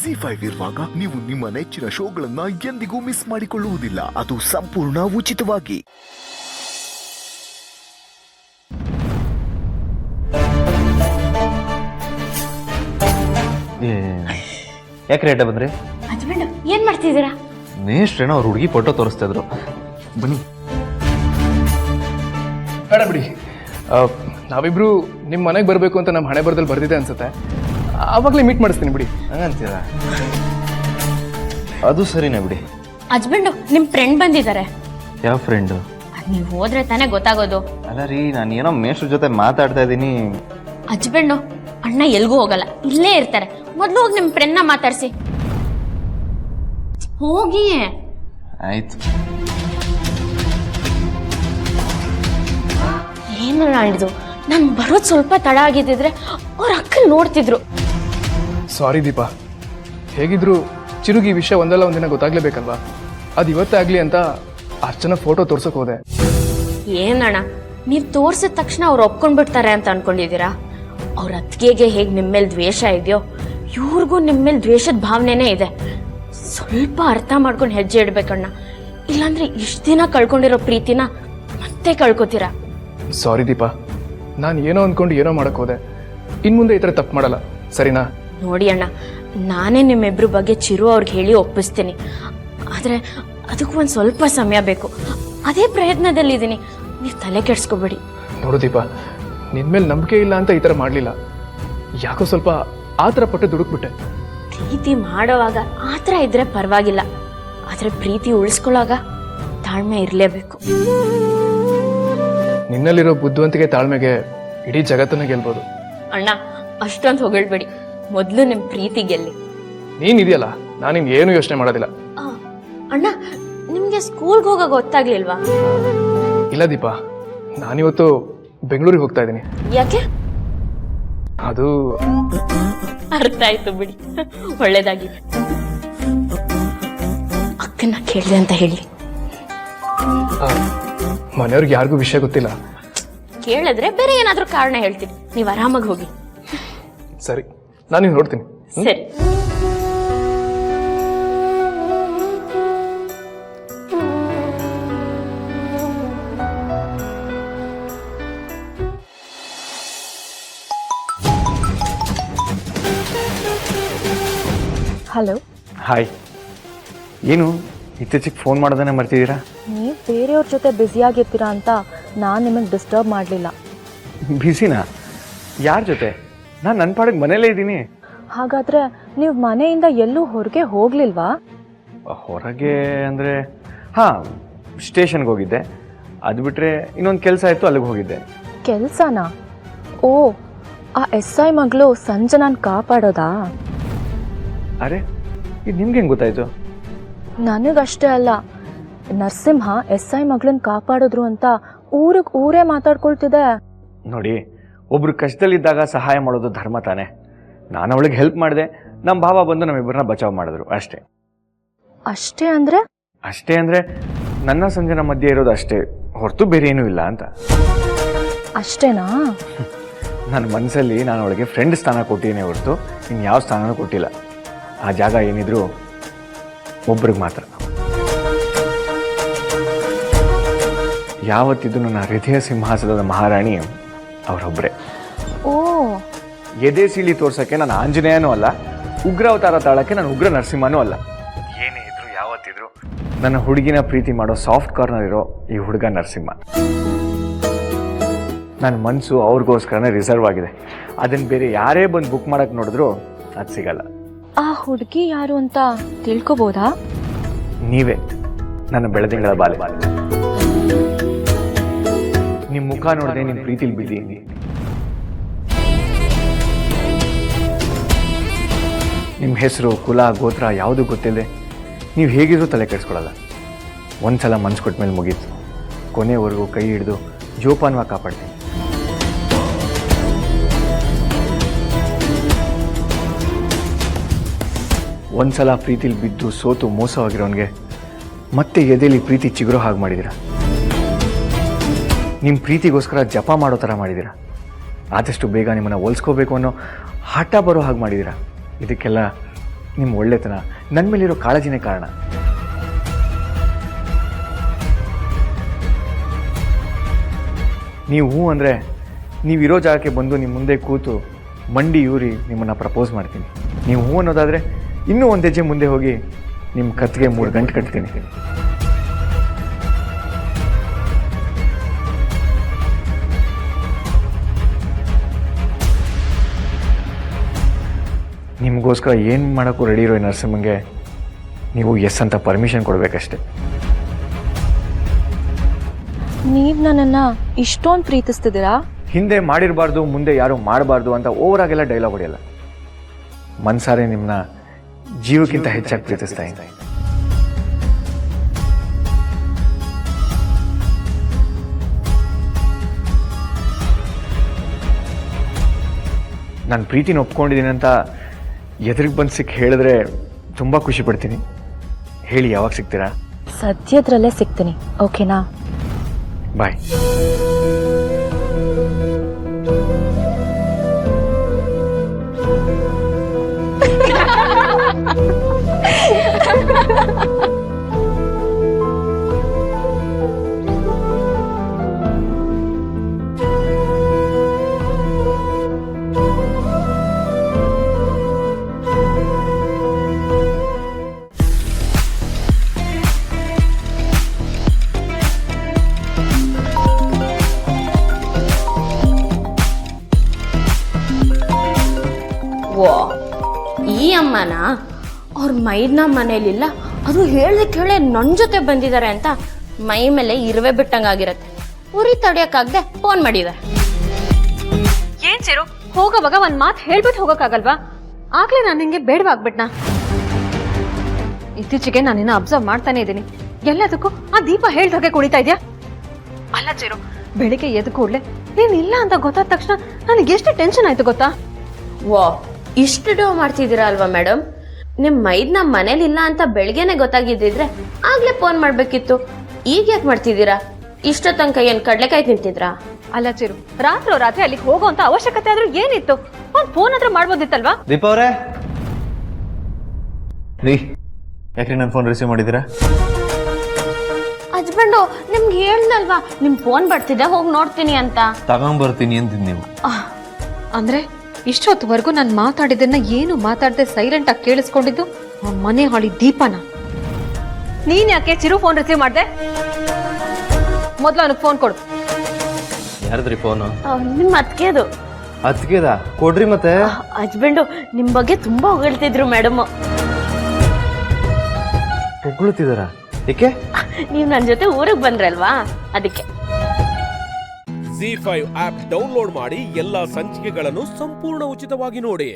ZEE5 ಇರುವಾಗ ನೀವು ನಿಮ್ಮ ನೆಚ್ಚಿನ ಶೋಗಳನ್ನ ಎಂದಿಗೂ ಮಿಸ್ ಮಾಡಿಕೊಳ್ಳುವುದಿಲ್ಲ. ಅದು ಸಂಪೂರ್ಣ ಉಚಿತವಾಗಿ. ಯಾಕೆ ರೇಟ ಬಂದ್ರಿ? ಹಸ್ಬೆಂಡ್ ಏನ್ ಮಾಡ್ತಿದ್ದೀರಾ? ಮೇಷ್ಟ್ರೇನೋ ಅವ್ರ ಹುಡುಗಿ ಫೋಟೋ ತೋರಿಸ್ತಾ ಇದ್ರು. ಬನ್ನಿ. ಬೇಡ ಬಿಡಿ, ನಾವಿಬ್ರು ನಿಮ್ಮ ಮನೆಗೆ ಬರಬೇಕು ಅಂತ ನಮ್ಮ ಹಣೆ ಬರದಲ್ಲಿ ಬರ್ದಿದೆ ಅನ್ಸುತ್ತೆ. ಆವಾಗಲೇ ಮೀಟ್ ಮಾಡಿಸ್ತೀನಿ ಬಿಡಿ. ಹಂಗಂತೀರಾ? ಅದು ಸರಿನಾ ಬಿಡಿ. ಹಸ್ಬೆಂಡ್ ನಿಮ್ ಫ್ರೆಂಡ್ ಬಂದಿದ್ದಾರೆ. ಯಾವ ಫ್ರೆಂಡು? ಅದ್ ನೀವ್ ಹೋದ್ರೆ ತಾನೇ ಗೊತ್ತಾಗೋದು. ಅಲ್ಲ ರೀ, ನಾನು ಏನೋ ಮೇಷ್ಟ್ರ ಜೊತೆ ಮಾತಾಡ್ತಾ ಇದ್ದೀನಿ. ಹಸ್ಬೆಂಡ್ ಅಣ್ಣ ಎಲ್ಗೂ ಹೋಗಲ್ಲ, ಇಲ್ಲೇ ಇರ್ತಾರೆ. ಮೊದ್ಲು ಹೋಗಿ ನಿಮ್ ಫ್ರೆಂಡ್ನ ಮಾತಾಡ್ಸಿ. ಹೋಗಿ. ಆಯ್ತು. ಏನಲ್ಲ ಹಿಡಿದು ನಾನು ಬರೋದು ಸ್ವಲ್ಪ ತಡ ಆಗಿದ್ದಿದ್ರೆ ಅವ್ರ ಅಕ್ಕಲ್ ನೋಡ್ತಿದ್ರು. ಸಾರಿ ದೀಪಾ, ಹೇಗಿದ್ರು ಚಿರುಗಿ ಈ ವಿಷಯ ಒಂದಲ್ಲ ಒಂದಿನ ಗೊತ್ತಾಗ್ಲೇಬೇಕಲ್ವಾ? ಅದು ಇವತ್ತೇ ಆಗಲಿ ಅಂತ ಅರ್ಚನಾ ಫೋಟೋ ತೋರ್ಸಕ್ ಹೋದೆ. ಏನಣ್ಣ ನೀವು ತೋರ್ಸಿದ ತಕ್ಷಣ ಅವ್ರು ಒಪ್ಕೊಂಡ್ಬಿಡ್ತಾರೆ ಅಂತ ಅನ್ಕೊಂಡಿದ್ದೀರಾ? ಅವ್ರ ಅತ್ತಿಗೆಗೆ ಹೇಗೆ ನಿಮ್ಮ ಮೇಲೆ ದ್ವೇಷ ಇದೆಯೋ ಇವ್ರಿಗೂ ನಿಮ್ಮ ಮೇಲೆ ದ್ವೇಷದ ಭಾವನೆನೇ ಇದೆ. ಸ್ವಲ್ಪ ಅರ್ಥ ಮಾಡ್ಕೊಂಡು ಹೆಜ್ಜೆ ಇಡ್ಬೇಕಣ್ಣ, ಇಲ್ಲಾಂದ್ರೆ ಇಷ್ಟು ದಿನ ಕಳ್ಕೊಂಡಿರೋ ಪ್ರೀತಿನ ಮತ್ತೆ ಕಳ್ಕೊತೀರಾ. ಸಾರಿ ದೀಪಾ, ನಾನು ಏನೋ ಅಂದ್ಕೊಂಡು ಏನೋ ಮಾಡಕ್ ಹೋದೆ. ಇನ್ಮುಂದೆ ಈ ಥರ ತಪ್ಪು ಮಾಡಲ್ಲ, ಸರಿನಾ? ನೋಡಿ ಅಣ್ಣ, ನಾನೇ ನಿಮ್ಮಿಬ್ರ ಬಗ್ಗೆ ಚಿರು ಅವ್ರಿಗೆ ಹೇಳಿ ಒಪ್ಪಿಸ್ತೀನಿ. ಆದರೆ ಅದಕ್ಕೂ ಒಂದು ಸ್ವಲ್ಪ ಸಮಯ ಬೇಕು. ಅದೇ ಪ್ರಯತ್ನದಲ್ಲಿದ್ದೀನಿ, ನೀವು ತಲೆ ಕೆಡಿಸ್ಕೋಬೇಡಿ. ನೋಡು ದೀಪಾ, ನಿನ್ ಮೇಲೆ ನಂಬಿಕೆ ಇಲ್ಲ ಅಂತ ಈ ಥರ ಮಾಡಲಿಲ್ಲ. ಯಾಕೋ ಸ್ವಲ್ಪ ಆ ಥರ ಪಟ್ಟು ದುಡುಕ್ಬಿಟ್ಟೆ. ಪ್ರೀತಿ ಮಾಡೋವಾಗ ಆ ಥರ ಇದ್ರೆ ಪರವಾಗಿಲ್ಲ, ಆದರೆ ಪ್ರೀತಿ ಉಳಿಸ್ಕೊಳ್ಳೋವಾಗ ತಾಳ್ಮೆ ಇರಲೇಬೇಕು. ನಿನ್ನಲ್ಲಿರೋ ಬುದ್ಧಿವಂತಿಕೆ ತಾಳ್ಮೆಗೆ ಇಡೀ ಜಗತ್ತನ್ನ ಗೆಲ್ಬೋದು. ಅಣ್ಣ ಅಷ್ಟೊಂದು ಹೊಗಳ್ಬೇಡಿ, ಮೊದಲು ನಿಮ್ಮ ಪ್ರೀತಿ ಗೆಲ್ಲಿ. ನೀನಿದೆಯಲ್ಲ, ನಾನು ನಿಮ್ಗೆ ಏನು ಯೋಚನೆ ಮಾಡೋದಿಲ್ಲ. ಅಣ್ಣ ನಿಮಗೆ ಸ್ಕೂಲ್ಗೆ ಹೋಗೋ ಗೊತ್ತಾಗ್ಲಿಲ್ವಾ? ಇಲ್ಲ ದೀಪಾ, ನಾನಿವತ್ತು ಬೆಂಗಳೂರಿಗೆ ಹೋಗ್ತಾ ಇದ್ದೀನಿ. ಯಾಕೆ? ಅದು ಅರ್ಥ ಆಯ್ತು ಬಿಡಿ, ಒಳ್ಳೇದಾಗಿ. ಅಕ್ಕನ ಕೇಳಿದೆ ಅಂತ ಹೇಳಿ. ಮನೆಯವ್ರಿಗೆ ಯಾರಿಗೂ ವಿಷಯ ಗೊತ್ತಿಲ್ಲ. ಕೇಳಿದ್ರೆ ಬೇರೆ ಏನಾದ್ರೂ ಕಾರಣ ಹೇಳ್ತೀನಿ, ನೀವು ಆರಾಮಾಗಿ ಹೋಗಿ. ಸರಿ, ನಾನು ನೋಡ್ತೀನಿ. ಸರಿ. ಹಲೋ. ಹಾಯ್. ಏನು ಇತ್ತೀಚೆಗೆ ಫೋನ್ ಮಾಡೋದನ್ನೇ ಮರ್ತಿದ್ದೀರಾ? ನೀವು ಬೇರೆಯವ್ರ ಜೊತೆ ಬ್ಯುಸಿಯಾಗಿರ್ತೀರಾ ಅಂತ ನಾನು ನಿಮಗೆ ಡಿಸ್ಟರ್ಬ್ ಮಾಡಲಿಲ್ಲ. ಬ್ಯುಸಿನಾ? ಯಾರ ಜೊತೆ? ನಾನು ನನ್ನ ಪಾಡಿಗೆ ಮನೇಲೇ ಇದ್ದೀನಿ. ಹಾಗಾದರೆ ನೀವು ಮನೆಯಿಂದ ಎಲ್ಲೂ ಹೊರಗೆ ಹೋಗಲಿಲ್ವಾ? ಹೊರಗೆ ಅಂದರೆ ಹಾಂ, ಸ್ಟೇಷನ್ಗೆ ಹೋಗಿದ್ದೆ. ಅದು ಬಿಟ್ಟರೆ ಇನ್ನೊಂದು ಕೆಲಸ ಆಯಿತು, ಅಲ್ಲಿಗೆ ಹೋಗಿದ್ದೆ. ಕೆಲಸನಾ? ಓ, ಆ SI ಮಗಳು ಸಂಜನಾನ್ ಕಾಪಾಡೋದಾ? ಅರೆ, ಇದು ನಿಮ್ಗೆ ಹೆಂಗೆ ಗೊತ್ತಾಯಿತು? ನನಗಷ್ಟೇ ಅಲ್ಲ, ನರಸಿಂಹ SI ಮಗಳನ್ನ ಕಾಪಾಡಿದ್ರು ಅಂತ ಊರೇ ಮಾತಾಡ್ಕೊಳ್ತಿದೆ. ನೋಡಿ, ಒಬ್ರು ಕಷ್ಟದಲ್ಲಿದ್ದಾಗ ಸಹಾಯ ಮಾಡೋದು ಧರ್ಮ ತಾನೆ. ನಾನು ಅವಳಿಗೆ ಹೆಲ್ಪ್ ಮಾಡಿದೆ, ನಮ್ಮ ಭಾವ ಬಂದು ನಮ್ಮಿಬ್ಬರನ್ನ ಬಚಾವ್ ಮಾಡಿದ್ರು, ಅಷ್ಟೇ. ಅಷ್ಟೇ ಅಂದರೆ? ಅಷ್ಟೇ ಅಂದರೆ ನನ್ನ ಸಂಜನ ಮಧ್ಯೆ ಇರೋದು ಅಷ್ಟೇ, ಹೊರತು ಬೇರೆ ಏನೂ ಇಲ್ಲ ಅಂತ. ಅಷ್ಟೇನಾ? ನನ್ನ ಮನಸ್ಸಲ್ಲಿ ನಾನು ಅವಳಿಗೆ ಫ್ರೆಂಡ್ ಸ್ಥಾನ ಕೊಟ್ಟಿದ್ದೀನಿ ಹೊರತು ಇನ್ಯಾವ ಸ್ಥಾನನೂ ಕೊಟ್ಟಿಲ್ಲ. ಆ ಜಾಗ ಏನಿದ್ರು ಒಬ್ರಿಗೆ ಮಾತ್ರ. ಯಾವತ್ತಿದ್ದು ನನ್ನ ಹೃದಯ ಸಿಂಹಾಸನದ ಮಹಾರಾಣಿ ಅವರೊಬ್ಬರೇ. ಓ, ಎದೆ ಸೀಳಿ ತೋರ್ಸೋಕ್ಕೆ ನಾನು ಆಂಜನೇಯನೂ ಅಲ್ಲ, ಉಗ್ರ ಅವತಾರ ತಾಳಕ್ಕೆ ನಾನು ಉಗ್ರ ನರಸಿಂಹನೂ ಅಲ್ಲ. ಏನೇ ಇದ್ರು ಯಾವತ್ತಿದ್ರು ನನ್ನ ಹುಡುಗಿನ ಪ್ರೀತಿ ಮಾಡೋ ಸಾಫ್ಟ್ ಕಾರ್ನರ್ ಇರೋ ಈ ಹುಡುಗ ನರಸಿಂಹ. ನನ್ನ ಮನಸ್ಸು ಅವ್ರಿಗೋಸ್ಕರನೇ ರಿಸರ್ವ್ ಆಗಿದೆ. ಅದನ್ನು ಬೇರೆ ಯಾರೇ ಬಂದು ಬುಕ್ ಮಾಡೋಕ್ಕೆ ನೋಡಿದ್ರು ಅದು ಸಿಗಲ್ಲ. ಆ ಹುಡುಗಿ ಯಾರು ಅಂತ ತಿಳ್ಕೊಬೋದಾ? ನೀವೇ ನನ್ನ ಬೆಳದಿಂಗಳ ಬಾಲೆ. ನಿಮ್ಮ ಮುಖ ನೋಡದೆ ನಿಮ್ಮ ಪ್ರೀತಿಲಿ ಬಿದ್ದೀನಿ. ನಿಮ್ಮ ಹೆಸರು, ಕುಲ, ಗೋತ್ರ ಯಾವುದು ಗೊತ್ತಿಲ್ಲದೆ ನೀವು ಹೇಗಿದ್ರು ತಲೆ ಕೆಡಿಸ್ಕೊಳ್ಳಲ್ಲ. ಒಂದ್ಸಲ ಮನ್ಸು ಕೊಟ್ಟ ಮೇಲೆ ಮುಗೀತು. ಕೊನೆವರೆಗೂ ಕೈ ಹಿಡಿದು ಜೋಪಾನವಾಗಿ ಕಾಪಾಡ್ತೀನಿ. ಒಂದ್ಸಲ ಪ್ರೀತಿಲಿ ಬಿದ್ದು ಸೋತು ಮೋಸವಾಗಿರೋನ್ಗೆ ಮತ್ತೆ ಎದೆಲಿ ಪ್ರೀತಿ ಚಿಗುರೋ ಹಾಗೆ ಮಾಡಿದ್ದೀರ. ನಿಮ್ಮ ಪ್ರೀತಿಗೋಸ್ಕರ ಜಪ ಮಾಡೋ ಥರ ಮಾಡಿದ್ದೀರ. ಆದಷ್ಟು ಬೇಗ ನಿಮ್ಮನ್ನು ಹೋಲಿಸ್ಕೋಬೇಕು ಅನ್ನೋ ಹಠ ಬರೋ ಹಾಗೆ ಮಾಡಿದ್ದೀರ. ಇದಕ್ಕೆಲ್ಲ ನಿಮ್ಮ ಒಳ್ಳೆತನ, ನನ್ನ ಮೇಲಿರೋ ಕಾಳಜಿನೇ ಕಾರಣ. ನೀವು ಹೂ ಅಂದರೆ ನೀವಿರೋ ಜಾಗಕ್ಕೆ ಬಂದು ನಿಮ್ಮ ಮುಂದೆ ಕೂತು ಮಂಡಿ ಯೂರಿ ನಿಮ್ಮನ್ನು ಪ್ರಪೋಸ್ ಮಾಡ್ತೀನಿ. ನೀವು ಹೂ ಅನ್ನೋದಾದರೆ ಇನ್ನೂ ಒಂದು ಹೆಜ್ಜೆ ಮುಂದೆ ಹೋಗಿ ನಿಮ್ಮ ಕತ್ತಿಗೆ 3 ಗಂಟೆ ಕಟ್ತೀನಿ. ನಿಮಗೋಸ್ಕರ ಏನು ಮಾಡೋಕ್ಕೂ ರೆಡಿ ಇರೋ ನರಸಿಂಹಂಗೆ ನೀವು ಎಸ್ ಅಂತ ಪರ್ಮಿಷನ್ ಕೊಡಬೇಕಷ್ಟೆ. ನೀವು ನನ್ನನ್ನು ಇಷ್ಟೊಂದು ಪ್ರೀತಿಸ್ತಿದ್ದೀರಾ? ಹಿಂದೆ ಮಾಡಿರಬಾರ್ದು, ಮುಂದೆ ಯಾರು ಮಾಡಬಾರ್ದು ಅಂತ ಓವರಾಗೆಲ್ಲ ಡೈಲಾಗ್ ಹೊಡೆಯಲ್ಲ. ಮನ್ಸಾರೆ ನಿಮ್ಮನ್ನ ಜೀವಕ್ಕಿಂತ ಹೆಚ್ಚಾಗಿ ಪ್ರೀತಿಸ್ತಾ ಇದ್ದೆ. ನಾನು ಪ್ರೀತಿನ ಒಪ್ಕೊಂಡಿದ್ದೀನಿ ಅಂತ ಎದುರಿಗೆ ಬಂದು ಸಿಕ್ಕಿ ಹೇಳಿದ್ರೆ ತುಂಬ ಖುಷಿ ಪಡ್ತೀನಿ. ಹೇಳಿ, ಯಾವಾಗ ಸಿಗ್ತೀರಾ? ಸದ್ಯದ್ರಲ್ಲೇ ಸಿಗ್ತೀನಿ, ಓಕೆನಾ? ಬಾಯ್. ಓ, ಈ ಅಮ್ಮನ ಅವ್ರ ಮೈದ್ನ ಮನೇಲಿಲ್ಲ, ಅದು ಹೇಳ್ದೆ ಕೇಳೆ ನನ್ನ ಜೊತೆ ಬಂದಿದ್ದಾರೆ ಅಂತ ಮೈ ಮೇಲೆ ಇರುವೆ ಬಿಟ್ಟಂಗಾಗಿರತ್ತೆ. ಉರಿ ತಡಿಯಕ್ಕಾಗದೆ ಫೋನ್ ಮಾಡಿದ್ದಾರೆ. ಏನ್ ಚಿರು, ಹೋಗೋವಾಗ ಒಂದ್ ಮಾತು ಹೇಳ್ಬಿಟ್ಟು ಹೋಗಕ್ಕಾಗಲ್ವಾ? ಆಗ್ಲೇ ನಾನು ನಿಂಗೆ ಬೇಡವಾಗ್ಬಿಟ್ನಾ? ಇತ್ತೀಚೆಗೆ ನಾನು ನಿನ್ನ ಅಬ್ಸರ್ವ್ ಮಾಡ್ತಾನೆ ಇದ್ದೀನಿ. ಎಲ್ಲದಕ್ಕೂ ಆ ದೀಪ ಹೇಳ್ದಾಗೆ ಕುಣಿತಾ ಇದ್ಯಾ? ಅಲ್ಲ ಚಿರು, ಬೆಳಿಗ್ಗೆ ಎದ್ದು ಕೂಡ್ಲೆ ನೀನ್ ಇಲ್ಲ ಅಂತ ಗೊತ್ತಾದ ತಕ್ಷಣ ನನಗೆ ಎಷ್ಟು ಟೆನ್ಷನ್ ಆಯ್ತು ಗೊತ್ತಾ? ಓ, ಇಷ್ಟು ಡೋ ಮಾಡ್ತಿದ್ದೀರಾ ಅಲ್ವಾ ಮೇಡಮ್? ನಿಮ್ ಮೈದ್ನ ಮನೇಲಿಲ್ಲ ಅಂತ ಬೆಳಗ್ಗೆನೆ ಗೊತ್ತಾಗಿದ್ದಿದ್ರೆ ಆಗ್ಲೇ ಫೋನ್ ಮಾಡ್ಬೇಕಿತ್ತು. ಈಗ ಯಾಕೆ ಮಾಡ್ತಿದ್ದೀರಾ? ಇಷ್ಟ ತನಕ ಏನ್ ಕಡ್ಲೆಕಾಯಿ ತಿಂತಿದ್ರಾ? ಅಲ್ಲ ಚಿರು, ರಾತ್ರಿ ಅಲ್ಲಿಗೆ ಹೋಗೋಂತ ಅವಶ್ಯಕತೆ ಆದ್ರೂ ಏನಿತ್ತು? ಒಂದ್ ಫೋನ್ ಆದ್ರೂ ಮಾಡ್ಬೋದಿತ್ತಲ್ವಾ? ದೀಪ ಅವರೇ, ರೀ ಯಾಕ್ರಿ ನನ್ನ ಫೋನ್ ರಿಸೀವ್ ಮಾಡಿದ್ದೀರಾ? ಹಸ್ಬೆಂಡು ನಿಮ್ಗೆ ಹೇಳ್ದಲ್ವಾ ನಿಮ್ ಫೋನ್ ಬರ್ತಿದೆ, ಹೋಗಿ ನೋಡ್ತೀನಿ ಅಂತ. ತಗೊಂಬರ್ತೀನಿ ಅಂತಿದ್ ನೀವು. ಅಂದ್ರೆ ಇಷ್ಟೊತ್ತವರೆಗೂ ನಾನು ಮಾತಾಡಿದ್ದನ್ನ ಏನು ಮಾತಾಡದೆ ಸೈಲೆಂಟ್ ಆಗಿ ಕೇಳಿಸ್ಕೊಂಡಿದ್ದು ಆ ಮನೆ ಹಾಳಿ ದೀಪನ. ನೀನ್ ಯಾಕೆ ಚಿರು ಫೋನ್ ರಿಸೀವ್ ಮಾಡ್ದೆ? ಮೊದ್ಲು ಅವನಿಗೆ ಫೋನ್ ಕೊಡು. ಯಾರದ್ರಿ ಫೋನು? ನಿಮ್ ಅತ್ಗೆದು. ಅದಕ್ಕೆದ ಕೊಡ್ರಿ ಮತ್ತೆ. ಹಸ್ಬೆಂಡು ನಿಮ್ ಬಗ್ಗೆ ತುಂಬಾ ಹೊಗಳ್ತಿದ್ರು ಮೇಡಮ್. ಹೊಗಳುತ್ತಿದಾರ? ಏಕೆ? ನೀವ್ ನನ್ ಜೊತೆ ಊರಿಗೆ ಬಂದ್ರಲ್ವಾ, ಅದಕ್ಕೆ. ZEE5 ಆಪ್ ಡೌನ್ಲೋಡ್ ಮಾಡಿ ಎಲ್ಲಾ ಸಂಚಿಕೆಗಳನ್ನು ಸಂಪೂರ್ಣ ಉಚಿತವಾಗಿ ನೋಡಿ.